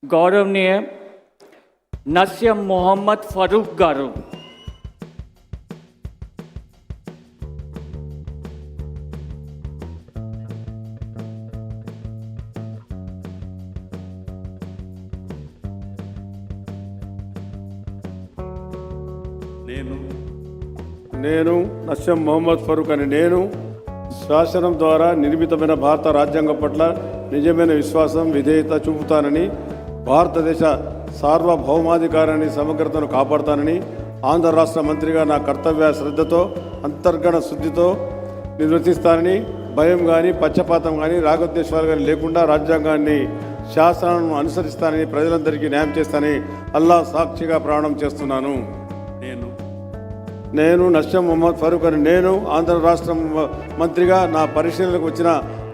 గౌరవనీయ నస్యం మొహమ్మద్ ఫరూక్ గారు. నేను నస్యం మొహమ్మద్ ఫరూక్ అని నేను శాసనం ద్వారా నిర్మితమైన భారత రాజ్యాంగం పట్ల నిజమైన విశ్వాసం విధేయత చూపుతానని, భారతదేశ సార్వభౌమాధికారాన్ని సమగ్రతను కాపాడుతానని, ఆంధ్ర రాష్ట్ర మంత్రిగా నా కర్తవ్య శ్రద్ధతో అంతర్గత శుద్ధితో నిర్వర్తిస్తానని, భయం కానీ పక్షపాతం కానీ రాగద్వేషాలు కానీ లేకుండా రాజ్యాంగాన్ని శాసనాలను అనుసరిస్తానని, ప్రజలందరికీ న్యాయం చేస్తానని అల్లా సాక్షిగా ప్రమాణం చేస్తున్నాను. నేను నస్యం మొహమ్మద్ ఫరూక్ అని నేను ఆంధ్ర రాష్ట్ర మంత్రిగా నా పరిశీలనకు వచ్చిన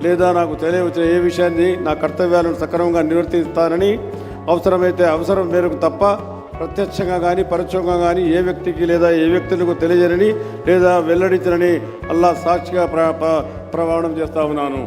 లేదా నాకు తెలియవచ్చిన ఏ విషయాన్ని నా కర్తవ్యాలను సక్రమంగా నిర్వర్తిస్తానని, అవసరమైతే అవసరం మేరకు తప్ప ప్రత్యక్షంగా కానీ పరోక్షంగా కానీ ఏ వ్యక్తికి లేదా ఏ వ్యక్తులకు తెలియజేయని లేదా వెల్లడించనని అల్లా సాక్షిగా ప్రమాణం చేస్తా ఉన్నాను.